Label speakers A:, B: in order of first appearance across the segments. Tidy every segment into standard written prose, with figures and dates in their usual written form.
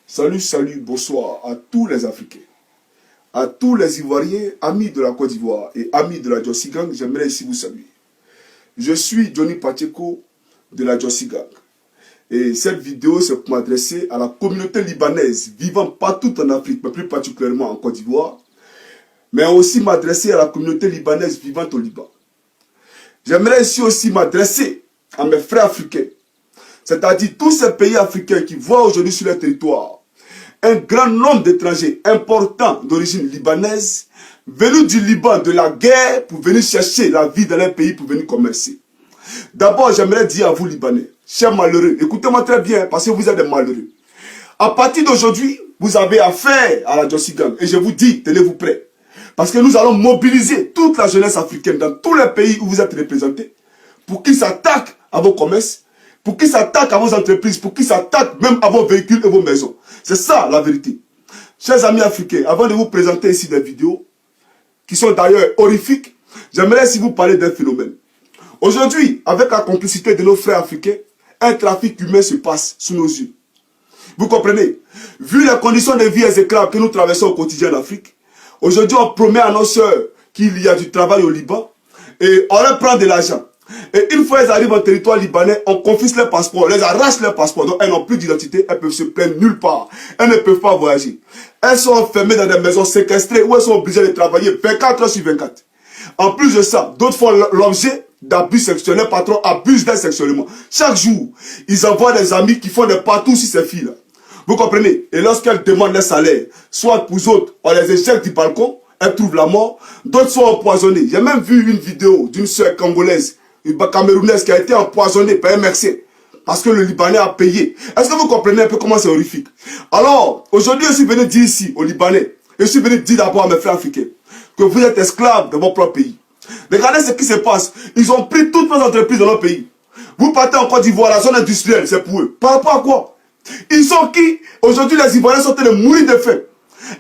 A: Salut, salut, bonsoir à tous les Africains, à tous les Ivoiriens, amis de la Côte d'Ivoire et amis de la Jossi Gang, j'aimerais ici vous saluer. Je suis Johnny Pacheco de la Jossi Gang. Et cette vidéo, c'est pour m'adresser à la communauté libanaise vivant partout en Afrique, mais plus particulièrement en Côte d'Ivoire, mais aussi m'adresser à la communauté libanaise vivant au Liban. J'aimerais ici aussi m'adresser à mes frères africains, c'est-à-dire tous ces pays africains qui voient aujourd'hui sur leur territoire un grand nombre d'étrangers importants d'origine libanaise venus du Liban, de la guerre, pour venir chercher la vie dans leur pays, pour venir commercer. D'abord, j'aimerais dire à vous, Libanais, chers malheureux, écoutez-moi très bien, parce que vous êtes des malheureux. À partir d'aujourd'hui, vous avez affaire à la Jossi Gang. Et je vous dis, tenez-vous prêts. Parce que nous allons mobiliser toute la jeunesse africaine dans tous les pays où vous êtes représentés pour qu'ils s'attaquent à vos commerces, pour qu'ils s'attaquent à vos entreprises, pour qu'ils s'attaquent même à vos véhicules et vos maisons. C'est ça la vérité. Chers amis africains, avant de vous présenter ici des vidéos, qui sont d'ailleurs horrifiques, j'aimerais ici vous parler d'un phénomène. Aujourd'hui, avec la complicité de nos frères africains, un trafic humain se passe sous nos yeux. Vous comprenez? Vu les conditions de vie exécrables que nous traversons au quotidien en Afrique, aujourd'hui on promet à nos sœurs qu'il y a du travail au Liban et on leur prend de l'argent. Et une fois qu'elles arrivent en territoire libanais, on confisque leurs passeports, on les arrache leurs passeports, donc elles n'ont plus d'identité, elles peuvent se plaindre nulle part, elles ne peuvent pas voyager. Elles sont enfermées dans des maisons séquestrées où elles sont obligées de travailler 24 heures sur 24. En plus de ça, d'autres font l'objet d'abus sexuels, les patrons abusent d'elles sexuellement. Chaque jour, ils envoient des amis qui font des patous sur ces filles-là. Vous comprenez? Et lorsqu'elles demandent leur salaire, soit pour autres, on les éjecte du balcon, elles trouvent la mort, d'autres sont empoisonnées. J'ai même vu une vidéo d'une sœur congolaise, une camerounaise qui a été empoisonnée par un Mexicain parce que le Libanais a payé. Est-ce que vous comprenez un peu comment c'est horrifique? Alors, aujourd'hui, je suis venu dire ici, aux Libanais, je suis venu dire d'abord à mes frères africains, que vous êtes esclaves de votre propre pays. Regardez ce qui se passe. Ils ont pris toutes nos entreprises dans leur pays. Vous partez en Côte d'Ivoire, la zone industrielle, c'est pour eux. Par rapport à quoi? Ils sont qui? Aujourd'hui, les Ivoiriens sont en train de mourir de faim.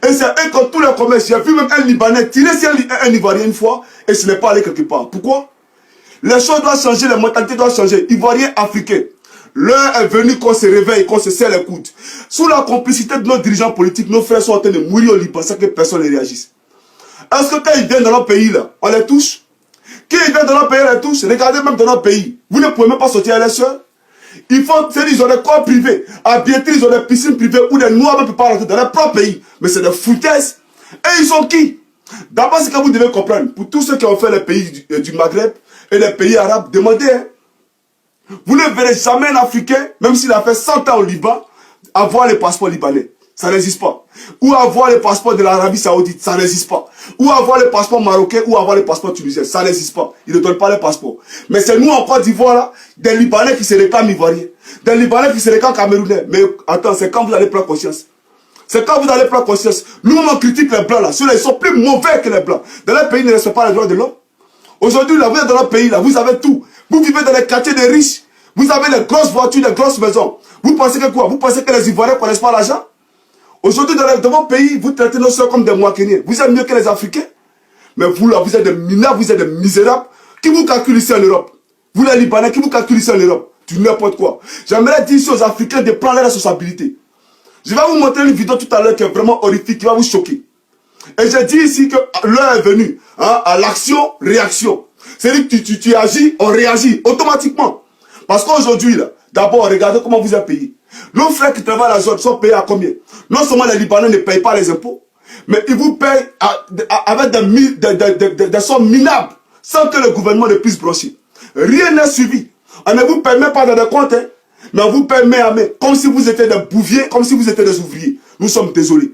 A: Et c'est eux qui ont tous les commerces. J'ai vu même un Libanais tirer sur un Ivoirien une fois et ce n'est pas allé quelque part. Pourquoi? Les choses doivent changer, les mentalités doivent changer. Ivoiriens, Africains, l'heure est venue qu'on se réveille, qu'on se serre les coudes. Sous la complicité de nos dirigeants politiques, nos frères sont en train de mourir au Liban sans que personne ne réagisse. Est-ce que quand ils viennent dans notre pays, là, on les touche? Quand ils viennent dans notre pays, on les touche? Regardez même dans notre pays. Vous ne pouvez même pas sortir à l'élection. Ils ont des corps privés. À Biétri, ils ont des piscines privées où les Noirs ne peuvent pas rentrer dans leur propre pays. Mais c'est des foutaises. Et ils sont qui? D'abord, ce que vous devez comprendre, pour tous ceux qui ont fait les pays du Maghreb et les pays arabes, demandez. Hein. Vous ne verrez jamais un Africain, même s'il a fait 100 ans au Liban, avoir le passeport libanais. Ça n'existe pas. Ou avoir le passeport de l'Arabie Saoudite, ça n'existe pas. Ou avoir le passeport marocain, ou avoir le passeport tunisien, ça n'existe pas. Ils ne donnent pas le passeport. Mais c'est nous en Côte d'Ivoire, là, des Libanais qui se réclament ivoiriens, des Libanais qui se réclament camerounais. Mais attends, c'est quand vous allez prendre conscience. C'est quand vous allez prendre conscience. Nous, on critique les Blancs, là. Ceux-là, ils sont plus mauvais que les Blancs. Dans leur pays, ils ne respectent pas les droits de l'homme. Aujourd'hui, là, vous êtes dans notre pays, là, vous avez tout. Vous vivez dans les quartiers des riches. Vous avez les grosses voitures, les grosses maisons. Vous pensez que quoi? Vous pensez que les Ivoiriens ne connaissent pas l'argent? Aujourd'hui, dans votre pays, vous traitez nos soeurs comme des moissonniers. Vous êtes mieux que les Africains. Mais vous, là, vous êtes des minables, vous êtes des misérables. Qui vous calcule ici en Europe? Vous, les Libanais, qui vous calcule ici en Europe? Du n'importe quoi. J'aimerais dire ici aux Africains de prendre leurs responsabilités. Je vais vous montrer une vidéo tout à l'heure qui est vraiment horrifique, qui va vous choquer. Et j'ai dit ici que l'heure est venue hein, à l'action-réaction. C'est-à-dire que tu agis, on réagit automatiquement. Parce qu'aujourd'hui, là, d'abord, regardez comment vous êtes payé. Nos frères qui travaillent à la zone sont payés à combien? Non seulement les Libanais ne payent pas les impôts, mais ils vous payent avec des sommes minables, sans que le gouvernement ne puisse brocher. Rien n'est suivi. On ne vous paye même pas dans des comptes, hein, mais on vous paye main à main, comme si vous étiez des bouviers, comme si vous étiez des ouvriers. Nous sommes désolés.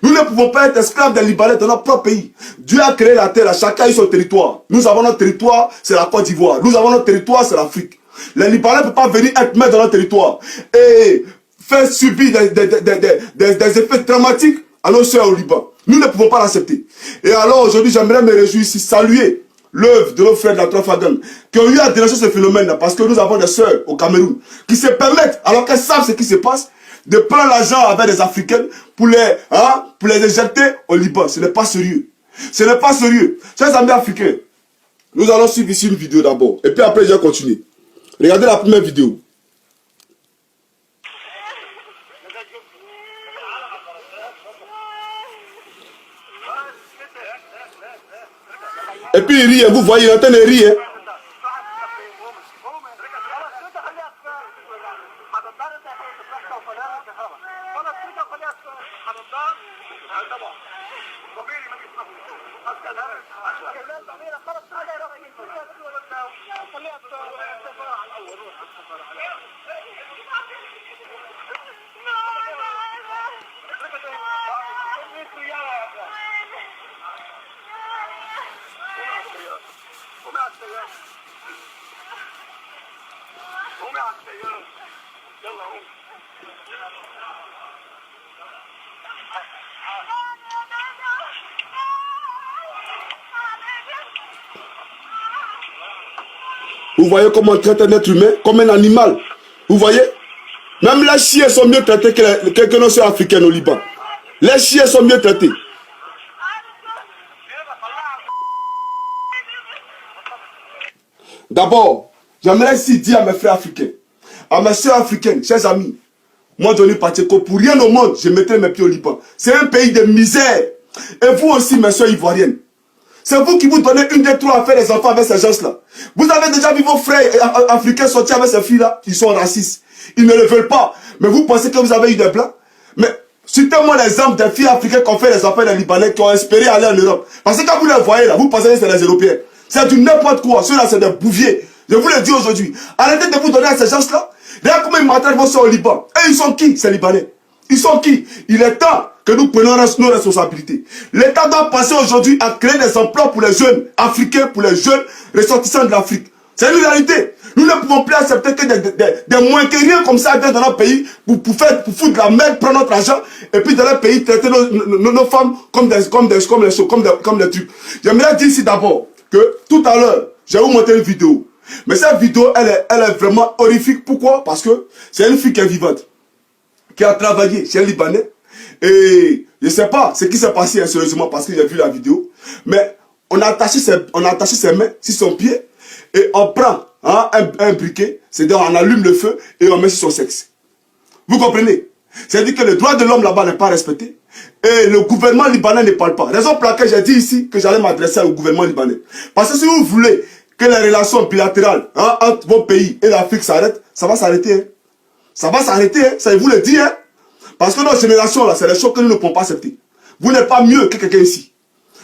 A: Nous ne pouvons pas être esclaves des Libanais dans notre propre pays. Dieu a créé la terre, chacun a son territoire. Nous avons notre territoire, c'est la Côte d'Ivoire. Nous avons notre territoire, c'est l'Afrique. Les Libanais ne peuvent pas venir être maîtres dans notre territoire et faire subir des effets dramatiques à nos soeurs au Liban. Nous ne pouvons pas l'accepter. Et alors aujourd'hui, j'aimerais me réjouir ici, saluer l'œuvre de nos frères de la Trafagan qui ont eu à dénoncer ce phénomène-là parce que nous avons des soeurs au Cameroun qui se permettent, alors qu'elles savent ce qui se passe, de prendre l'argent avec des Africaines pour les éjecter au Liban. Ce n'est pas sérieux. Ce n'est pas sérieux. Chers amis africains, nous allons suivre ici une vidéo d'abord. Et puis après, je vais continuer. Regardez la première vidéo. Et puis il rit, vous voyez, il est en train de rire. Vous voyez comment on traite un être humain comme un animal. Vous voyez? Même les chiens sont mieux traités que nos soeurs africaines au Liban. Les chiens sont mieux traités. D'abord, j'aimerais ici dire à mes frères africains, à mes soeurs africaines, chers amis, moi, Johnny Pacheco, pour rien au monde, je mettrai mes pieds au Liban. C'est un pays de misère. Et vous aussi, mes soeurs ivoiriennes. C'est vous qui vous donnez une des trois à faire les enfants avec ces gens-là. Vous avez déjà vu vos frères africains sortir avec ces filles-là. Ils sont racistes. Ils ne le veulent pas. Mais vous pensez que vous avez eu des blancs? Mais citez-moi l'exemple des filles africaines qui ont fait les enfants des Libanais, qui ont espéré aller en Europe. Parce que quand vous les voyez là, vous pensez que c'est les Européens. C'est du n'importe quoi. Ceux-là, c'est des bouviers. Je vous le dis aujourd'hui. Arrêtez de vous donner à ces gens-là. Regarde comment ils maltraitent vos soeurs au Liban. Et ils sont qui, ces Libanais? Ils sont qui? Il est temps que nous prenions nos responsabilités. L'État doit passer aujourd'hui à créer des emplois pour les jeunes africains, pour les jeunes ressortissants de l'Afrique. C'est une réalité. Nous ne pouvons plus accepter que des moins que rien comme ça viennent dans notre pays pour foutre de la merde, prendre notre argent et puis dans leur pays traiter nos femmes comme des trucs. J'aimerais dire ici d'abord que tout à l'heure, j'ai vous montré une vidéo. Mais cette vidéo, elle est vraiment horrifique. Pourquoi? Parce que c'est une fille qui est vivante, qui a travaillé chez un Libanais. Et je ne sais pas ce qui s'est passé sérieusement parce que j'ai vu la vidéo. Mais on a attaché ses mains sur son pied et on prend un briquet, c'est-à-dire on allume le feu et on met sur son sexe. Vous comprenez? C'est-à-dire que le droit de l'homme là-bas n'est pas respecté et le gouvernement libanais ne parle pas. Raison pour laquelle j'ai dit ici que j'allais m'adresser au gouvernement libanais. Parce que si vous voulez que les relations bilatérales entre vos pays et l'Afrique s'arrêtent, ça va s'arrêter. Hein. Ça va s'arrêter, hein. Ça je vous le dis. Hein. Parce que notre génération, là, c'est les choses que nous ne pouvons pas accepter. Vous n'êtes pas mieux que quelqu'un ici.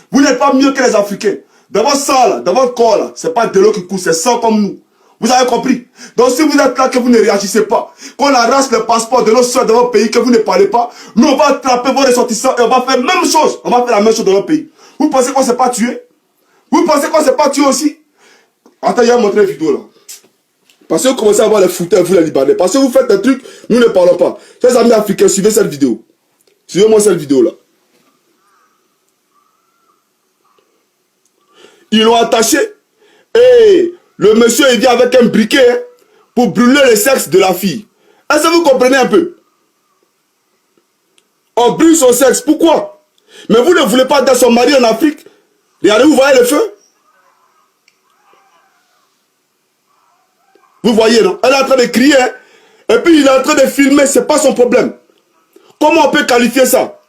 A: Vous n'êtes pas mieux que les Africains. Dans votre sang, là, dans votre corps, là, c'est pas de l'eau qui coule, c'est sang comme nous. Vous avez compris? Donc si vous êtes là, que vous ne réagissez pas, qu'on arrache le passeport de nos soeurs de votre pays, que vous ne parlez pas, nous on va attraper vos ressortissants et on va faire la même chose. On va faire la même chose dans notre pays. Vous pensez qu'on ne s'est pas tué? Vous pensez qu'on ne s'est pas tué aussi? Attends, il y a montré une vidéo là. Parce que vous commencez à avoir les fouteurs, vous les Libanais. Parce que vous faites des trucs, nous ne parlons pas. Chers amis africains, suivez cette vidéo. Suivez-moi cette vidéo là. Ils l'ont attaché et le monsieur il vient avec un briquet pour brûler le sexe de la fille. Est-ce que vous comprenez un peu? On brûle son sexe. Pourquoi? Mais vous ne voulez pas dans son mari en Afrique. Regardez, vous voyez le feu? Vous voyez, non? Elle est en train de crier, hein? Et puis il est en train de filmer, c'est pas son problème. Comment on peut qualifier ça?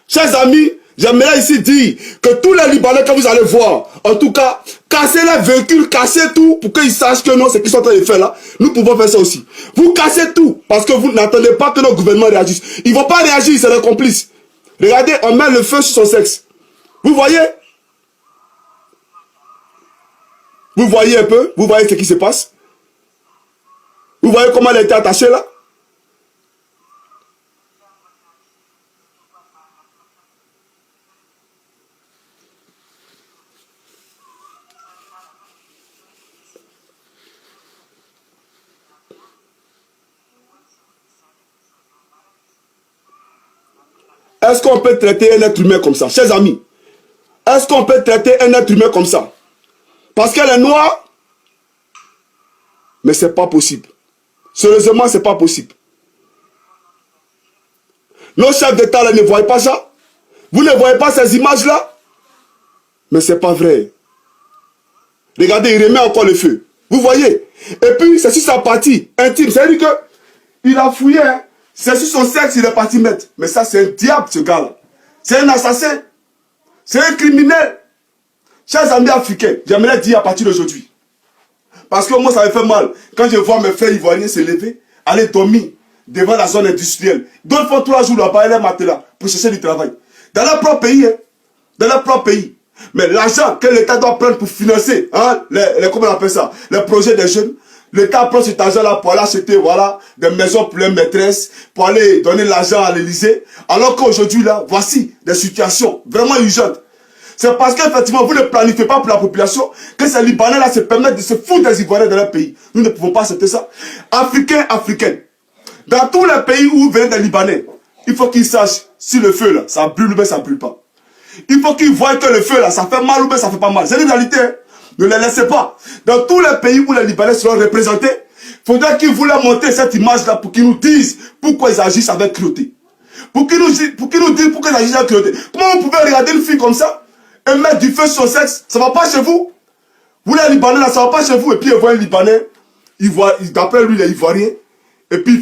A: Chers amis, j'aimerais ici dire que tous les Libanais que vous allez voir, en tout cas, cassez les véhicules, cassez tout, pour qu'ils sachent que non, ce qu'ils sont en train de faire là, nous pouvons faire ça aussi. Vous cassez tout, parce que vous n'attendez pas que nos gouvernements réagissent. Ils ne vont pas réagir, c'est leurs complices. Regardez, on met le feu sur son sexe. Vous voyez? Vous voyez un peu? Vous voyez ce qui se passe? Vous voyez comment elle a été attachée là? Est-ce qu'on peut traiter un être humain comme ça? Chers amis, est-ce qu'on peut traiter un être humain comme ça? Parce qu'elle est noire? Mais c'est pas possible. Sérieusement, c'est pas possible. Nos chefs d'État là ne voient pas ça? Vous ne voyez pas ces images-là? Mais c'est pas vrai. Regardez, il remet encore le feu. Vous voyez? Et puis, c'est sur sa partie intime. C'est-à-dire qu'il a fouillé. Hein? C'est sur son sexe, il est parti mettre. Mais ça, c'est un diable, ce gars-là. C'est un assassin. C'est un criminel. Chers amis africains, j'aimerais dire à partir d'aujourd'hui, parce que moi ça me fait mal, quand je vois mes frères ivoiriens se lever, aller dormir devant la zone industrielle. D'autres font 3 jours là-bas, les matelas, pour chercher du travail. Dans leur propre pays, hein, dans leur propre pays. Mais l'argent que l'État doit prendre pour financer, hein, comment on appelle ça, les projets des jeunes, l'État prend cet argent-là pour aller acheter, voilà, des maisons pour les maîtresses, pour aller donner l'argent à l'Élysée. Alors qu'aujourd'hui, là, voici des situations vraiment urgentes. C'est parce qu'effectivement, vous ne planifiez pas pour la population que ces Libanais-là se permettent de se foutre des Ivoiriens dans leur pays. Nous ne pouvons pas accepter ça. Africains, Africaines, dans tous les pays où viennent des Libanais, il faut qu'ils sachent si le feu, là, ça brûle ou bien ça ne brûle pas. Il faut qu'ils voient que le feu, là, ça fait mal ou bien ça ne fait pas mal. C'est une réalité, hein. Ne les laissez pas. Dans tous les pays où les Libanais seront représentés, il faudra qu'ils vous leur montrent cette image-là pour qu'ils nous disent pourquoi ils agissent avec cruauté. Pour qu'ils nous disent pourquoi ils agissent avec cruauté. Comment vous pouvez regarder une fille comme ça et mettre du feu sur son sexe? Ça ne va pas chez vous. Vous les Libanais là, ça ne va pas chez vous. Et puis il voit un Libanais, d'après lui il est ivoirien. Et puis